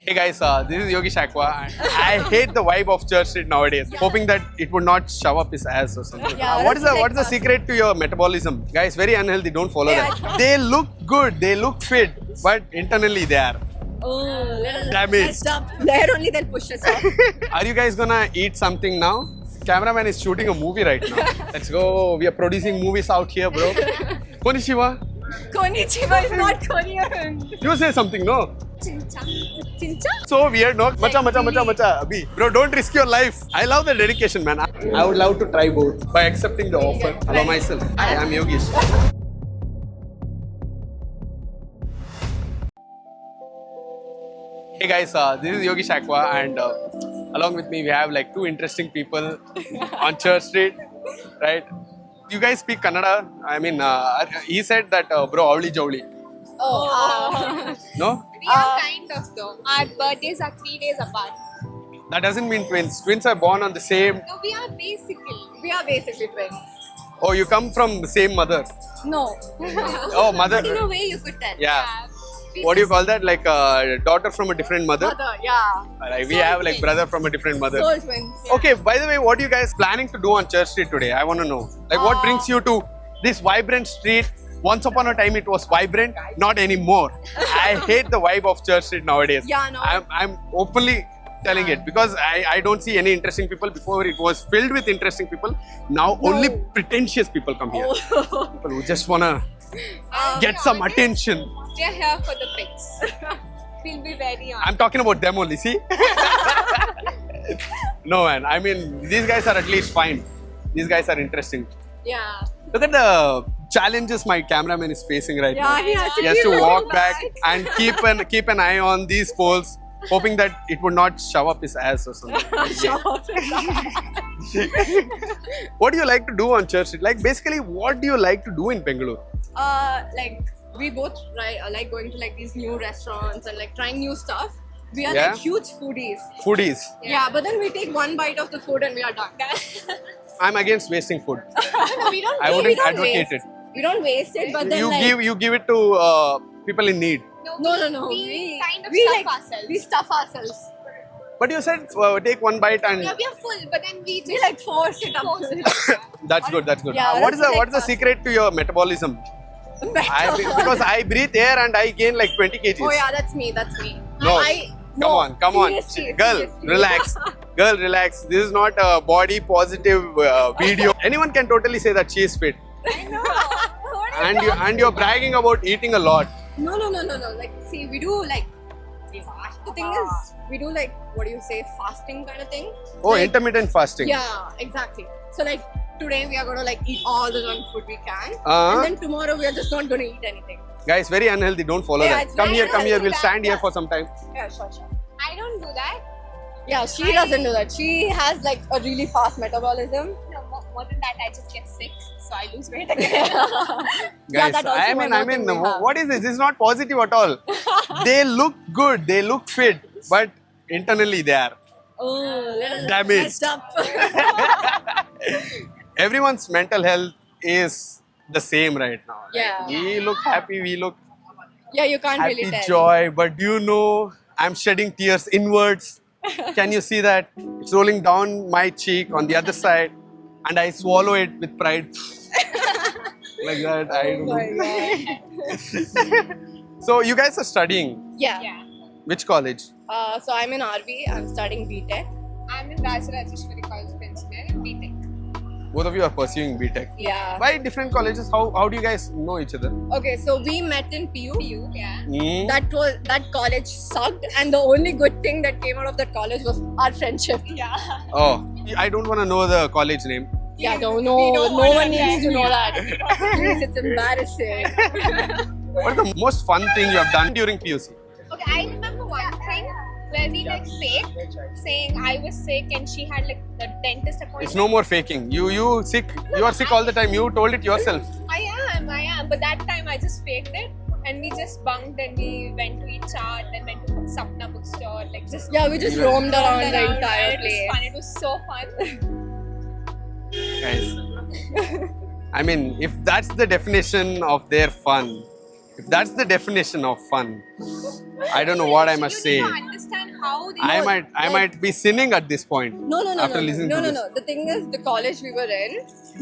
Hey guys, this is Yogi Shakwa, and I hate the vibe of Church Street nowadays. Hoping that it would not shove up his ass or something. Yeah, what is that's the secret to your metabolism? Guys, very unhealthy. Don't follow that. They look good, they look fit, but internally they are. Oh, Damaged. There only they'll push us off. Are you guys gonna eat something now? Cameraman is shooting a movie right now. Let's go. We are producing movies out here, bro. Konnichiwa. Konnichiwa is not Korean. You say something, no? Chincha. Chincha? So weird, no? Macha. Abhi. Bro, don't risk your life. I love the dedication, man. I would love to try both by accepting the offer. Allow myself. Hi, I'm Yogesh. Hey guys, this is Yogi Shakwa, and along with me we have like two interesting people on Church Street, right? You guys speak Kannada? I mean, he said that bro, avli jawli. Oh. No? We are kind of though. Our birthdays are 3 days apart. That doesn't mean twins. Twins are born on the same. No, we are basically. We are basically twins. Oh, you come from the same mother. No. Oh, mother. In a way, you could tell. Yeah. What do you call that? Like a daughter from a different mother? Mother, yeah. Like we Soul have like twins. brother from a different mother. Soul twins. Okay, by the way, what are you guys planning to do on Church Street today? I want to know. Like, what brings you to this vibrant street? Once upon a time, it was vibrant, not anymore. I hate the vibe of Church Street nowadays. Yeah, no. I'm openly telling it because I don't see any interesting people. Before it was filled with interesting people. Now only pretentious people come here. People who just wanna get some attention. We are here for the pics. We'll be very honest. I'm talking about them only. See? No man. I mean, these guys are at least fine. These guys are interesting. Yeah. Look at the challenges my cameraman is facing right now. Yeah, he has to, He has to keep walk looking back and keep an eye on these poles, hoping that it would not shove up his ass or something. What do you like to do on Church Street? Like basically, what do you like to do in Bengaluru? Like we both like going to like these new restaurants and like trying new stuff. We are Yeah? like huge foodies. Foodies. Yeah, but then we take one bite of the food and we are done. I'm against wasting food. No, we don't. I we wouldn't don't advocate waste. it. We don't waste it, but then You give it to people in need. No. We kind of we stuff like, ourselves. We stuff ourselves. But you said take one bite and Yeah, we are full, but then we just We like force it up. that's good. That's good. Yeah, What is that's the like secret to your metabolism? Because I breathe air and I gain like 20 kgs. Oh yeah, that's me. That's me. No. Come on. Seriously, Girl, seriously. relax. Girl, relax. This is not a body positive video. Anyone can totally say that she is fit. I know. And you're bragging about eating a lot. No. Like, see, we do like. The thing is, we do like what do you say, fasting kind of thing. Oh, Like, intermittent fasting. Yeah, exactly. So like today we are gonna like eat all the junk food we can, Uh-huh. and then tomorrow we are just not gonna eat anything. Guys, very unhealthy. Don't follow Yeah, that. it's Come very here. unhealthy. We'll stand here for some time. Yeah, sure. I don't do that. Yeah, she doesn't do that. She has like a really fast metabolism. No, more than that, I just get sick, so I lose weight again. Yeah, Guys, that also I one more mean, thing we have. what is this? This is not positive at all. They look good. They look fit, but internally they are. Oh, Damaged. messed up. Everyone's mental health is the same right now. Right? Yeah. We look happy. We look Yeah, you can't happy, really tell. joy. But do you know, I'm shedding tears inwards. Can you see that? It's rolling down my cheek on the other side, and I swallow it with pride. Like that. I don't Oh my know. god. So you guys are studying. Yeah. Yeah. Which college? So I'm in RV. I'm studying BTech. I'm in Rajarajeshwari College of Engineering, BTech. Both of you are pursuing BTech. Yeah. Why different colleges? How do you guys know each other? Okay, so we met in PU. You, yeah. Hmm? That college sucked, and the only good thing that came out of that college was our friendship. Yeah. Oh, I don't want to know the college name. Yeah, no We don't one wanna needs to tell. know that. Please, it's embarrassing. What is the most fun thing you have done during PUC? Okay, I remember one thing where we like faked saying I was sick and she had like the dentist appointment. It's no more faking. You sick. You are sick all the time. You told it yourself. I am. But that time I just faked it and we just bunked and we went to eat chaat, then went to Sapna bookstore, like just Yeah, we just roamed around the around, entire and place. It was fun. It was so fun. Guys, I mean, if that's the definition of their fun, If that's the definition of fun, I don't know what I must say. You need to understand how they I might be sinning at this point. No. After listening to this. The thing is, the college we were in,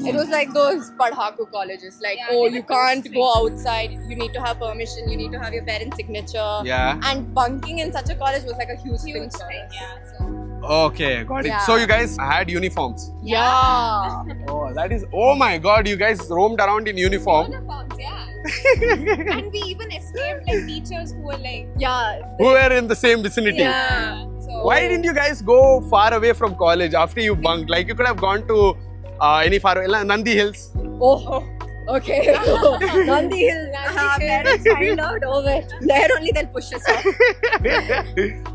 it was like those padhaku colleges. Like, Yeah, oh, they you were can't so go outside. You need to have permission. You need to have your parents' signature. Yeah. And bunking in such a college was like a huge thing. huge for thing. us. Yeah. So. Okay, got it. Yeah. So you guys had uniforms. Yeah. Oh, that is. Oh my God! You guys roamed around in uniform. Uniforms, yeah. And we even escaped like teachers who were like, Yeah. Who were in the same vicinity. Yeah. So Why didn't you guys go far away from college after you bunked? Like you could have gone to any far away, Nandi Hills. Oh. Okay. Nandi Hill. Parents find out over. There only they'll push us off.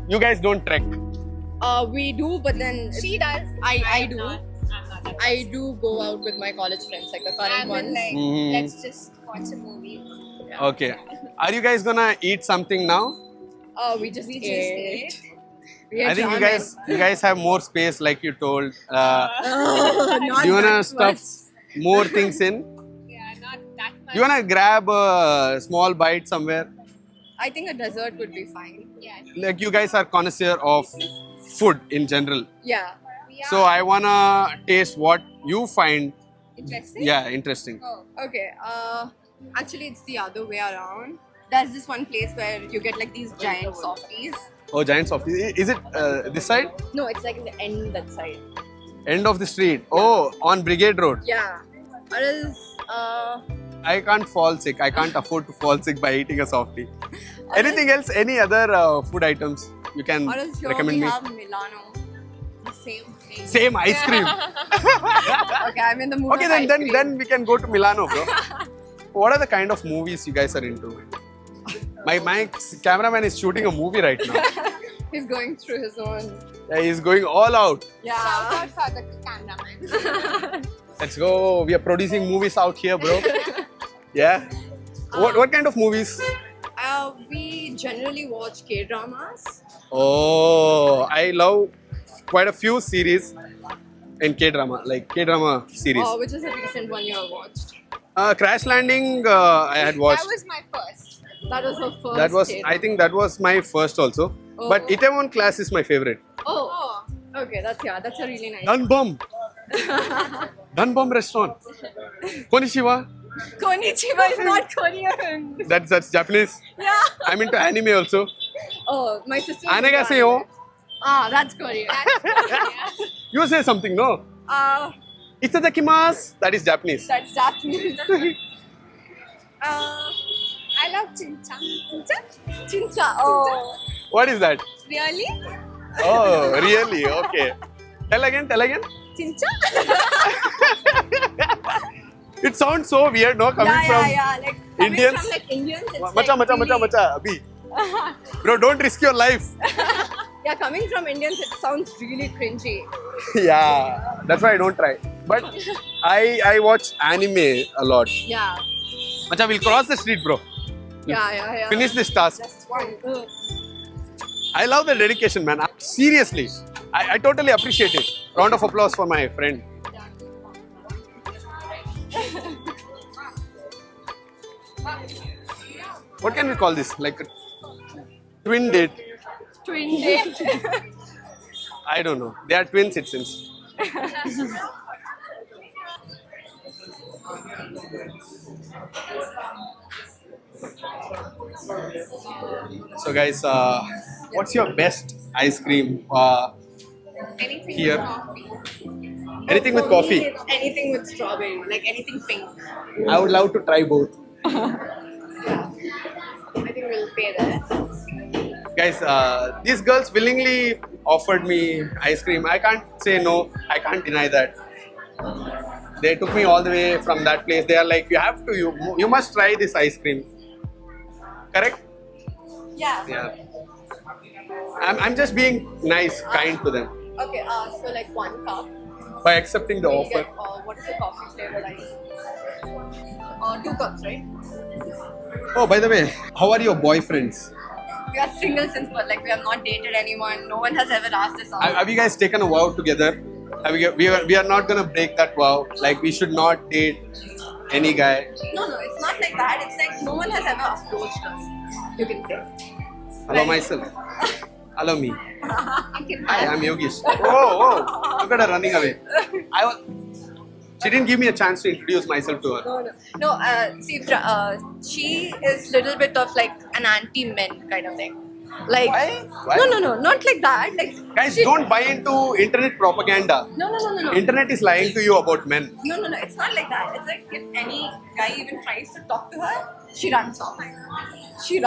You guys don't trek. We do, but then she does. I do. I'm not that I do go out with my college friends, like the current I'm ones. in like, Mhm. let's just watch a movie. Okay. Are you guys gonna eat something now? We just We just ate. ate. We I ate think ramen. you guys have more space, like you told. Oh, not Do you wanna that stuff much. more things in? Yeah, not that much. You wanna grab a small bite somewhere? I think a dessert would be fine. Yeah. Like you guys are connoisseur of food in general. Yeah. We are So I wanna taste what you find, interested. yeah, interesting. Oh. Okay. Actually, it's the other way around. There's this one place where you get like these giant softies. Oh, giant softies. Is it this side? No, it's like in the end that side. End of the street. Oh, on Brigade Road. Yeah. Or else, I can't fall sick. I can't afford to fall sick by eating a softie. Anything else? Any other food items you can or else here recommend we me? have Milano. The same thing. Same ice cream. Okay, I'm in the mood. Okay, of then ice then cream. then we can go to Milano, bro. What are the kind of movies you guys are into? My cameraman is shooting a movie right now. He's going through his own. Yeah, he's going all out. Shout Yeah. out for the cameraman. Let's go. We are producing movies out here, bro. Yeah. What kind of movies? We generally watch K-dramas. Oh, I love quite a few series in K-drama, like K-drama series. Which is a recent one you have watched? Crash Landing, I had watched. That was my first. That was her first. That was, K-drama. I think that was my first also. Oh. But Itaewon Class is my favorite. Oh. Okay, that's a really nice. Dunbom. Dunbom restaurant. Konnichiwa. Konnichiwa is not Korean. That's Japanese. Yeah. I'm into anime also. Oh, my sister. Anegaseyo. That's Korean. You say something, no? Itadakimasu. That is Japanese. That's Japanese. I love Chincha. Chincha? Chincha. Oh. What is that? Really? Oh, really? Okay. Tell again. Chincha? It sounds so weird, no? Coming from Yeah. Like coming Indians? from like Indians. It's Macha, like really- Abhi. Bro, don't risk your life. Yeah, coming from Indians, it sounds really cringy. Yeah, that's why I don't try. But I watch anime a lot. Yeah. Macha, we'll cross the street, bro. Yeah. Finish this task. Just one. I love the dedication, man. Seriously. I totally appreciate it. Round of applause for my friend. What can we call this? Like a twin date? Twin date. I don't know. They are twins, it seems. So, guys, what's your best ice cream? Anything Here. with coffee. Anything with For me, coffee? it's anything with strawberry, like anything pink. I would love to try both. I think we'll pay that. Guys, these girls willingly offered me ice cream. I can't say no. I can't deny that. They took me all the way from that place. They are like, you must try this ice cream. Correct? Yeah. Yeah. I'm just being nice, kind to them Okay, so like 1 cup. by accepting the We offer. get, what is the coffee flavor like? 2 cups, right? Oh, by the way, how are your boyfriends? We are single since birth, like we have not dated anyone. No one has ever asked us out. Have you guys taken a vow together? We are not gonna break that vow. Like we should not date any guy. No, it's not like that. It's like no one has ever approached us. You can say. Hello myself. Hello me. I can Hi, I'm Yogesh. Oh, look at her running away. She didn't give me a chance to introduce myself to her. No. See, she is little bit of like an anti-men kind of thing. Like, Why? no, not like that. Like, Guys, she- don't buy into internet propaganda. No. Internet is lying to you about men. No, it's not like that. It's like if any guy even tries to talk to her, she runs off. She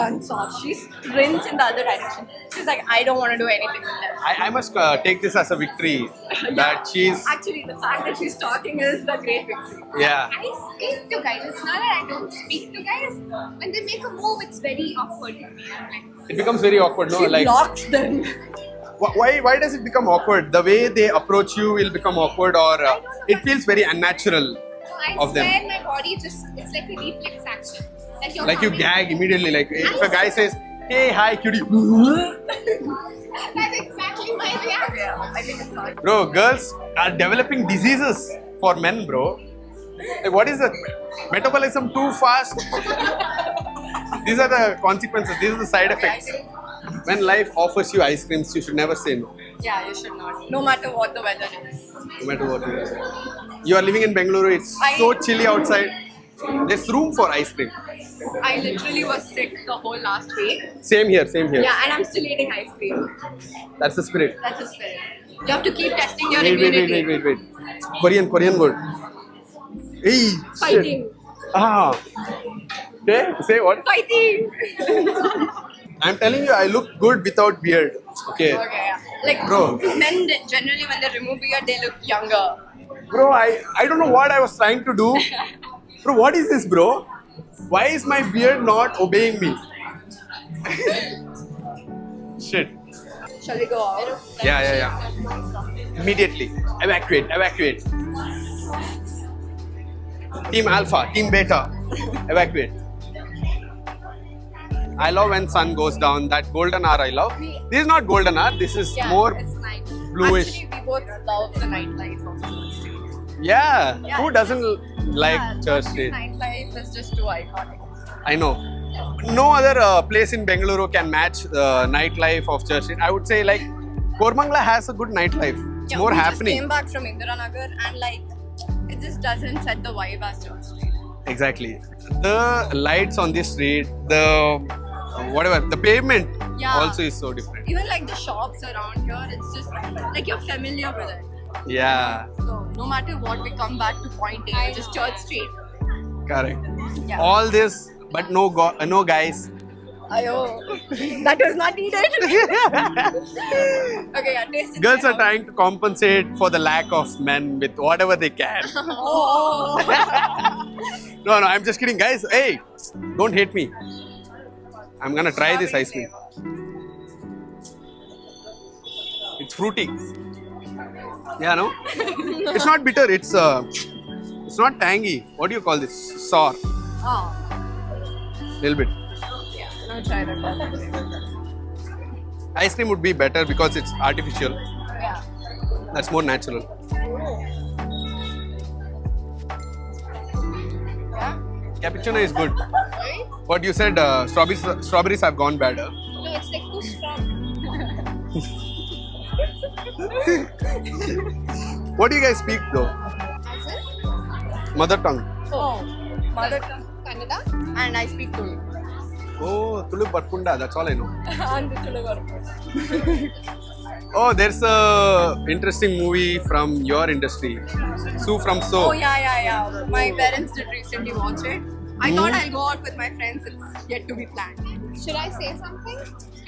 sprints in the other direction. She's like, I don't want to do anything with them. I must take this as a victory that she's. Actually, the fact that she's talking is the great victory. Yeah. I speak to guys. It's not that I don't speak to guys. When they make a move, it's very awkward for me. I'm like, It becomes very awkward, no? She Like, blocks them. why does it become awkward? The way they approach you will become awkward, or it feels very unnatural no, I of swear them. my body it's like a reflex action. Like you're Like you coming- gag immediately. Like if a guy says, "Hey, hi, cutie," That's exactly my reaction. Yeah, I think it's not. bro, girls are developing diseases for men, bro. Like, what is the metabolism too fast? These are the consequences. These are the side effects. When life offers you ice creams, you should never say no, Yeah, you should not. No matter what the weather is. no matter what it is. You are living in Bengaluru. It's so chilly outside. There's room for ice cream. I literally was sick the whole last week. Same here. Same here. Yeah, and I'm still eating ice cream. That's the spirit. That's the spirit. You have to keep testing your Wait. immunity. Korean word. Hey, Fighting. shit. Ah. Say what? Fighting. I'm telling you, I look good without beard. Okay. Okay, yeah. Like, Bro. men generally when they remove beard, they look younger. Bro, I don't know what I was trying to do. Bro, what is this, bro? Why is my beard not obeying me? Shit. Shall we go out? Yeah. Immediately. Evacuate. Team Alpha, Team Beta. Evacuate. I love when sun goes down. That golden hour I love. This is not golden hour. This is Yeah, more it's night. bluish. Actually, we both love the nightlife of Church Street. Yeah. Yeah. Who doesn't like Yeah, Church Street? Nightlife is just too iconic. I know. No other place in Bengaluru can match the nightlife of Church Street. I would say like Kormangla has a good nightlife. It's more we happening. just came back from Indiranagar and like it just doesn't set the vibe as Church Street. Exactly. The lights on this street, the pavement Yeah. also is so different. Even like the shops around here, it's just like you're familiar with it. Yeah, So no matter what, we come back to point A, which is Church Street. correct. Yeah. All this, but no guys. Ayo, that was not needed. Okay, yeah, taste it. Girls are trying to compensate for the lack of men with whatever they can. Oh. No, I'm just kidding, guys. Hey, don't hate me. I'm gonna try this ice cream. It's fruity. Yeah, no? It's not bitter. It's not tangy. What do you call this? Sour. Oh, Little bit. yeah. Now try that one. Ice cream would be better because it's artificial. Yeah. That's more natural. Yeah. Cappuccino is good. Right? What you said, strawberries have gone bad. Huh? No, it's like too strong. What do you guys speak though? As in, Mother tongue. Oh, mother tongue. Kannada? And I speak Tulu. Oh, Tulu Barkunda. That's all I know. And the Tulu Varpu. Oh, there's a interesting movie from your industry. Sue from So. Oh, yeah. My parents did recently watch it. I thought I'll go out with my friends. It's yet to be planned. Should I say something?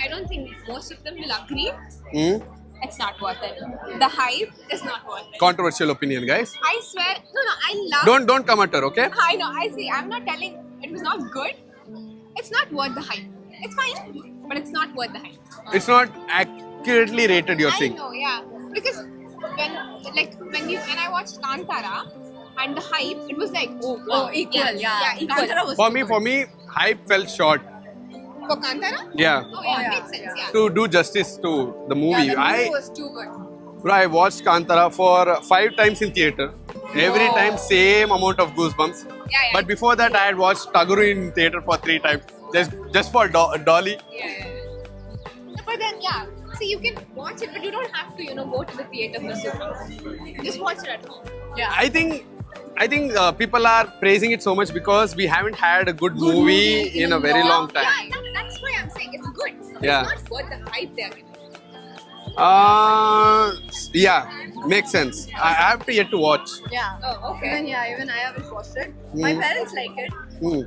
I don't think most of them will agree. Hmm? It's not worth it. The hype is not worth it. Controversial opinion, guys. I swear, no, I love. Don't come at her, okay? I know. I see. I'm not telling it was not good. It's not worth the hype. It's fine, but it's not worth the hype. It's not accurately rated. You're I saying. know, yeah. Because when I watched Kantara and the hype, it was like, oh, wow. Oh, equal, yeah. equal. Kantara was For too me, hype fell short. For Kantara? Yeah. Oh, yeah, Oh, yeah, makes sense, yeah. yeah. To do justice to the movie, Yeah, the movie was too good. I watched Kantara for 5 times in theater. Every Wow. time, same amount of goosebumps. yeah. But before that, I had watched Taguru in theater for 3 times. Just for Dolly. Yeah. But then, yeah. See, you can watch it, but you don't have to, go to the theater for super. Just watch it at home. Yeah. I think people are praising it so much because we haven't had a good movie in a very long time. Yeah, that's why I'm saying it's good. Yeah. It's not worth the hype they're giving. Yeah, makes sense. I have to yet to watch. Yeah. Oh, okay. Even I haven't watched it. My parents like it. Hmm.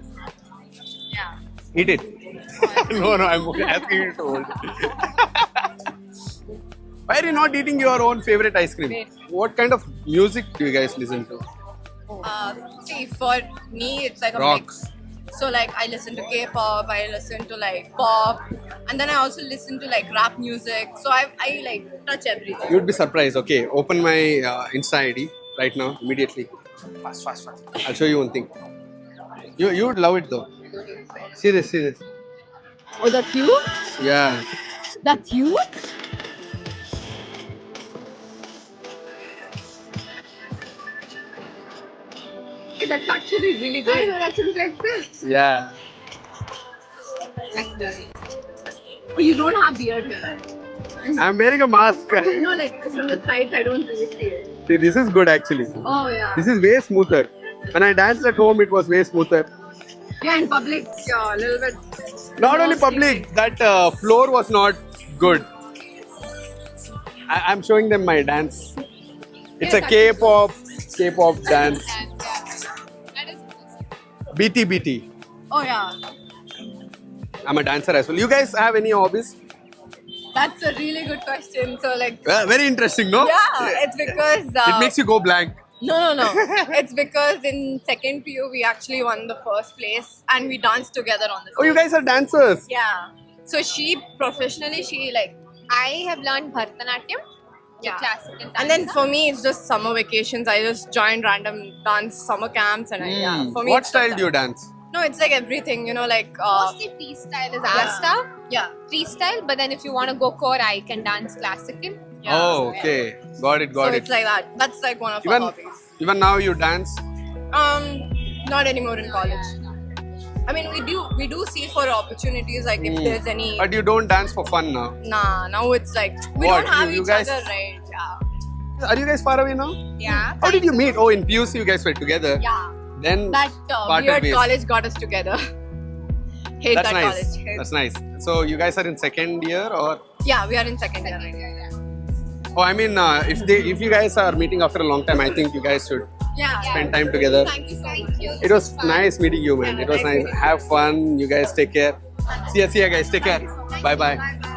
Yeah. Eat it. No, I'm asking you to hold it. Why are you not eating your own favorite ice cream? Wait. What kind of music do you guys listen to? See, for me, it's like a Rock. mix. So like I listen to K-pop, I listen to like pop, and then I also listen to like rap music. So I like touch everything. You'd be surprised. Okay, open my Insta ID right now, immediately. Fast. I'll show you one thing. You would love it though. See this. Oh, that's you? Yeah. That's you? That's actually really good. That's like this. Yeah. Oh, you don't have beard here. I'm wearing a mask. Like from the side, I don't really see it. See, this is good actually. Oh yeah. This is way smoother. When I danced at home, it was way smoother. Yeah, in public, yeah, a little bit. Not only public, that floor was not good. I'm showing them my dance. It's a K-pop dance. That is BT. Oh yeah. I'm a dancer as well. You guys have any hobbies? That's a really good question. So like, Very interesting, no? yeah, it's because It makes you go blank. no. It's because in second PU we actually won the first place and we danced together on the stage. Oh, you guys are dancers. Yeah. So she professionally like I have learned Bharatanatyam, Yeah. classical dance. and then for me it's just summer vacations. I just joined random dance summer camps and yeah. For me, What it's style just do you that. dance? No, it's like everything. Like Mostly freestyle is our style. yeah. Freestyle, but then if you want to go core, I can dance classical. Yeah. Oh, okay. Got So it. it's like that. That's like one of our hobbies. Even now you dance. Not anymore in college. I mean, we do see for opportunities like if there's any. But you don't dance for fun now. Nah, now it's like we What, don't have you each guys- other, right? Yeah. Are you guys far away now? Yeah. How did you meet? Oh, in PUC you guys were together. Yeah. Then That parted weird ways. college got us together. Hate That's that nice. college. Hate- That's nice. So you guys are in second year or? Yeah, we are in second year right now. Oh, I mean, if you guys are meeting after a long time, I think you guys should Yeah. spend time together. Thank you so much. Thank you. It was nice meeting you, man. It was nice. Have fun. You guys take care. See ya, guys. Take care. Bye.